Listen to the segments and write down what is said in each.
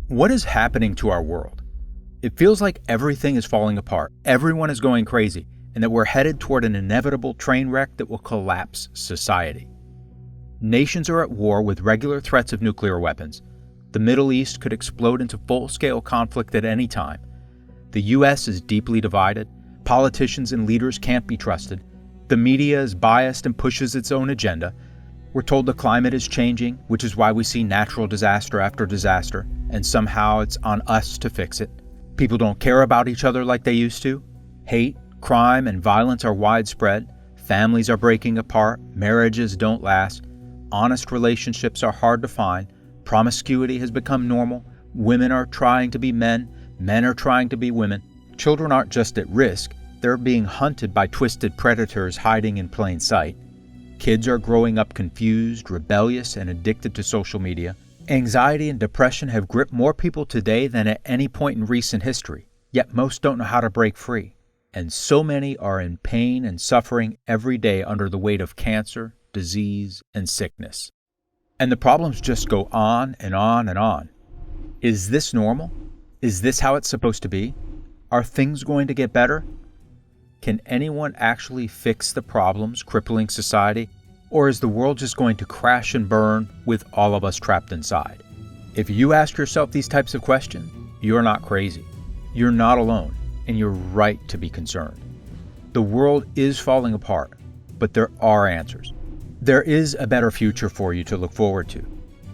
What is happening to our world? It feels like everything is falling apart, everyone is going crazy, and that we're headed toward an inevitable train wreck that will collapse society. Nations are at war with regular threats of nuclear weapons. The Middle East could explode into full-scale conflict at any time. The U.S. is deeply divided. Politicians and leaders can't be trusted. The media is biased and pushes its own agenda. We're told the climate is changing, which is why we see natural disaster after disaster, and somehow it's on us to fix it. People don't care about each other like they used to. Hate, crime, and violence are widespread. Families are breaking apart. Marriages don't last. Honest relationships are hard to find. Promiscuity has become normal. Women are trying to be men. Men are trying to be women. Children aren't just at risk. They're being hunted by twisted predators hiding in plain sight. Kids are growing up confused, rebellious, and addicted to social media. Anxiety and depression have gripped more people today than at any point in recent history, yet most don't know how to break free. And so many are in pain and suffering every day under the weight of cancer, disease, and sickness. And the problems just go on and on and on. Is this normal? Is this how it's supposed to be? Are things going to get better? Can anyone actually fix the problems crippling society? Or is the world just going to crash and burn with all of us trapped inside? If you ask yourself these types of questions, you're not crazy. You're not alone, and you're right to be concerned. The world is falling apart, but there are answers. There is a better future for you to look forward to,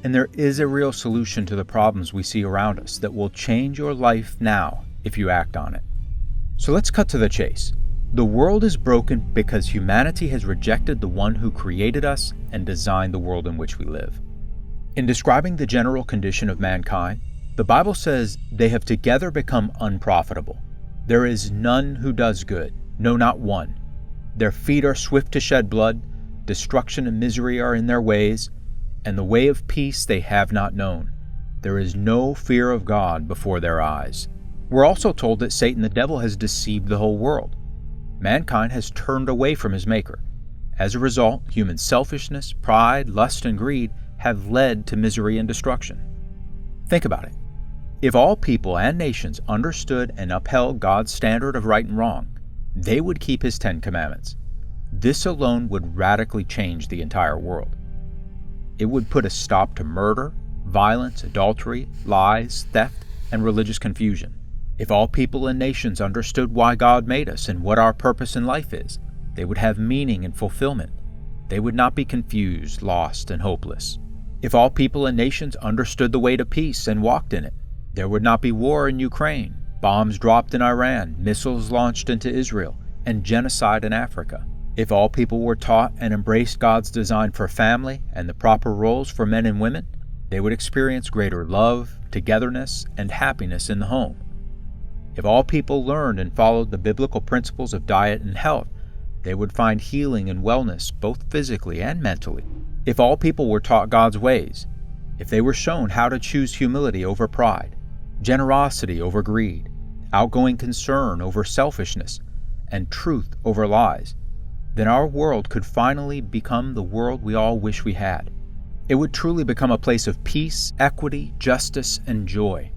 and there is a real solution to the problems we see around us that will change your life now if you act on it. So let's cut to the chase. The world is broken because humanity has rejected the one who created us and designed the world in which we live. In describing the general condition of mankind, the Bible says they have together become unprofitable. There is none who does good, no, not one. Their feet are swift to shed blood, destruction and misery are in their ways, and the way of peace they have not known. There is no fear of God before their eyes. We're also told that Satan the devil has deceived the whole world. Mankind has turned away from his maker. As a result, human selfishness, pride, lust, and greed have led to misery and destruction. Think about it. If all people and nations understood and upheld God's standard of right and wrong, they would keep his 10 commandments. This alone would radically change the entire world. It would put a stop to murder, violence, adultery, lies, theft, and religious confusion. If all people and nations understood why God made us and what our purpose in life is, they would have meaning and fulfillment. They would not be confused, lost, and hopeless. If all people and nations understood the way to peace and walked in it, there would not be war in Ukraine, bombs dropped in Iran, missiles launched into Israel, and genocide in Africa. If all people were taught and embraced God's design for family and the proper roles for men and women, they would experience greater love, togetherness, and happiness in the home. If all people learned and followed the biblical principles of diet and health, they would find healing and wellness both physically and mentally. If all people were taught God's ways, if they were shown how to choose humility over pride, generosity over greed, outgoing concern over selfishness, and truth over lies, then our world could finally become the world we all wish we had. It would truly become a place of peace, equity, justice, and joy.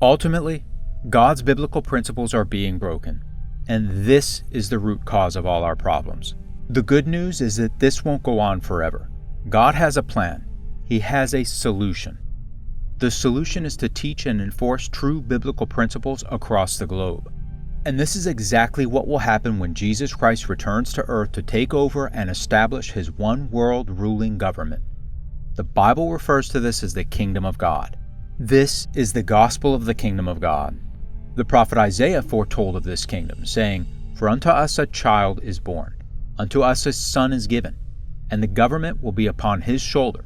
Ultimately, God's biblical principles are being broken, and this is the root cause of all our problems. The good news is that this won't go on forever. God has a plan. He has a solution. The solution is to teach and enforce true biblical principles across the globe. And this is exactly what will happen when Jesus Christ returns to earth to take over and establish his one world ruling government. The Bible refers to this as the kingdom of God. This is the gospel of the kingdom of God. The prophet Isaiah foretold of this kingdom, saying, "For unto us a child is born, unto us a son is given, and the government will be upon his shoulder.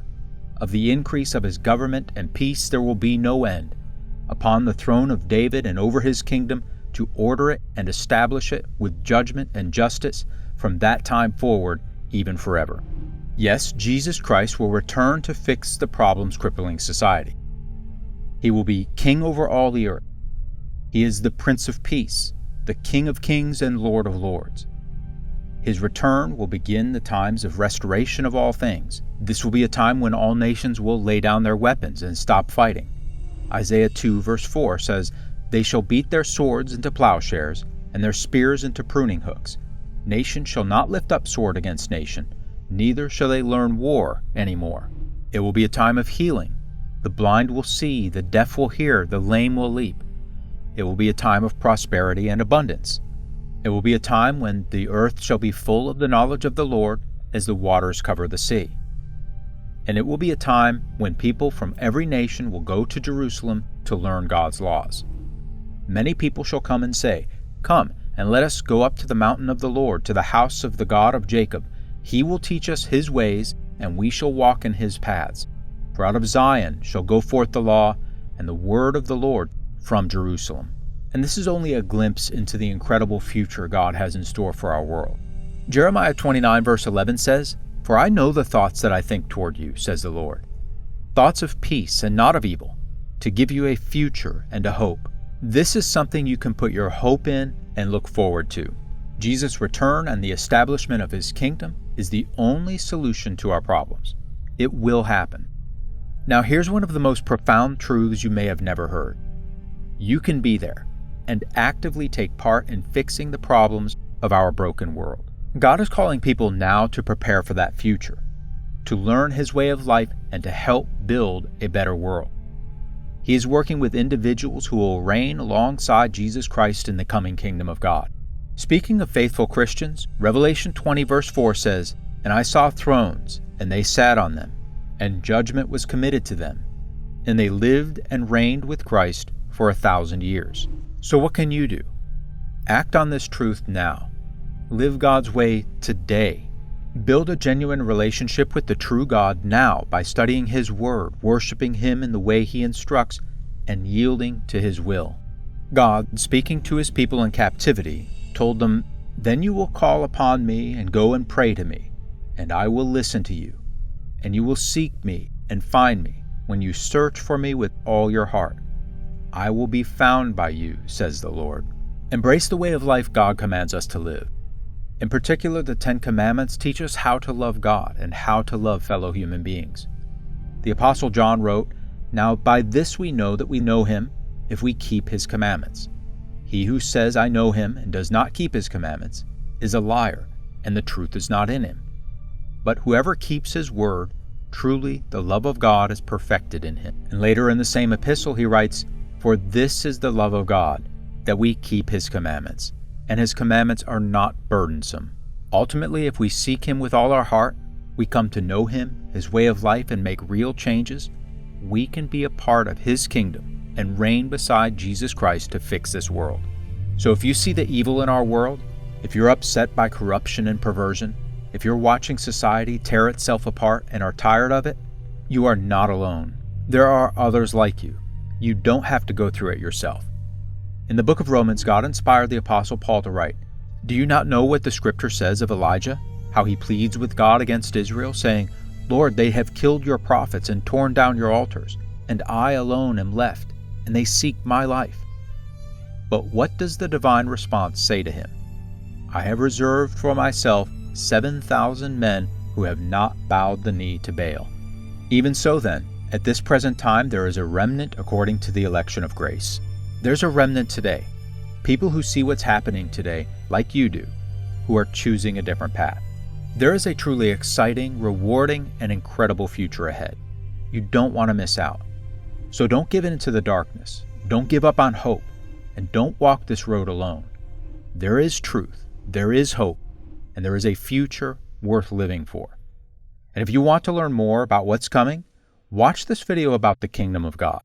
Of the increase of his government and peace there will be no end, upon the throne of David and over his kingdom, to order it and establish it with judgment and justice from that time forward, even forever." Yes, Jesus Christ will return to fix the problems crippling society. He will be king over all the earth. He is the Prince of Peace, the King of Kings and Lord of Lords. His return will begin the times of restoration of all things. This will be a time when all nations will lay down their weapons and stop fighting. Isaiah 2 verse 4 says, "They shall beat their swords into plowshares, and their spears into pruning hooks. Nation shall not lift up sword against nation, neither shall they learn war any more." It will be a time of healing. The blind will see, the deaf will hear, the lame will leap. It will be a time of prosperity and abundance. It will be a time when the earth shall be full of the knowledge of the Lord as the waters cover the sea. And it will be a time when people from every nation will go to Jerusalem to learn God's laws. Many people shall come and say, "Come, and let us go up to the mountain of the Lord, to the house of the God of Jacob. He will teach us his ways, and we shall walk in his paths. For out of Zion shall go forth the law, and the word of the Lord from Jerusalem." And this is only a glimpse into the incredible future God has in store for our world. Jeremiah 29 verse 11 says, "For I know the thoughts that I think toward you, says the Lord, thoughts of peace and not of evil, to give you a future and a hope." This is something you can put your hope in and look forward to. Jesus' return and the establishment of his kingdom is the only solution to our problems. It will happen. Now here's one of the most profound truths you may have never heard. You can be there and actively take part in fixing the problems of our broken world. God is calling people now to prepare for that future, to learn his way of life and to help build a better world. He is working with individuals who will reign alongside Jesus Christ in the coming kingdom of God. Speaking of faithful Christians, Revelation 20 verse 4 says, "And I saw thrones, and they sat on them, and judgment was committed to them, and they lived and reigned with Christ for 1,000 years." So what can you do? Act on this truth now. Live God's way today. Build a genuine relationship with the true God now by studying his word, worshiping him in the way he instructs, and yielding to his will. God, speaking to his people in captivity, told them, "Then you will call upon me and go and pray to me, and I will listen to you. And you will seek me and find me when you search for me with all your heart. I will be found by you, says the Lord." Embrace the way of life God commands us to live. In particular, the 10 Commandments teach us how to love God and how to love fellow human beings. The Apostle John wrote, "Now by this we know that we know him, if we keep his commandments. He who says, 'I know him,' and does not keep his commandments, is a liar, and the truth is not in him. But whoever keeps his word, truly the love of God is perfected in him." And later in the same epistle he writes, "For this is the love of God, that we keep his commandments, and his commandments are not burdensome." Ultimately, if we seek him with all our heart, we come to know him, his way of life, and make real changes, we can be a part of his kingdom and reign beside Jesus Christ to fix this world. So if you see the evil in our world, if you're upset by corruption and perversion, if you're watching society tear itself apart and are tired of it, you are not alone. There are others like you. You don't have to go through it yourself. In the book of Romans, God inspired the Apostle Paul to write, "Do you not know what the scripture says of Elijah, how he pleads with God against Israel, saying, 'Lord, they have killed your prophets and torn down your altars, and I alone am left, and they seek my life.' But what does the divine response say to him? 'I have reserved for myself 7,000 men who have not bowed the knee to Baal.' Even so then, at this present time there is a remnant according to the election of grace." There's a remnant today, people who see what's happening today, like you do, who are choosing a different path. There is a truly exciting, rewarding, and incredible future ahead. You don't want to miss out. So don't give in to the darkness, don't give up on hope, and don't walk this road alone. There is truth, there is hope, and there is a future worth living for. And if you want to learn more about what's coming, watch this video about the kingdom of God.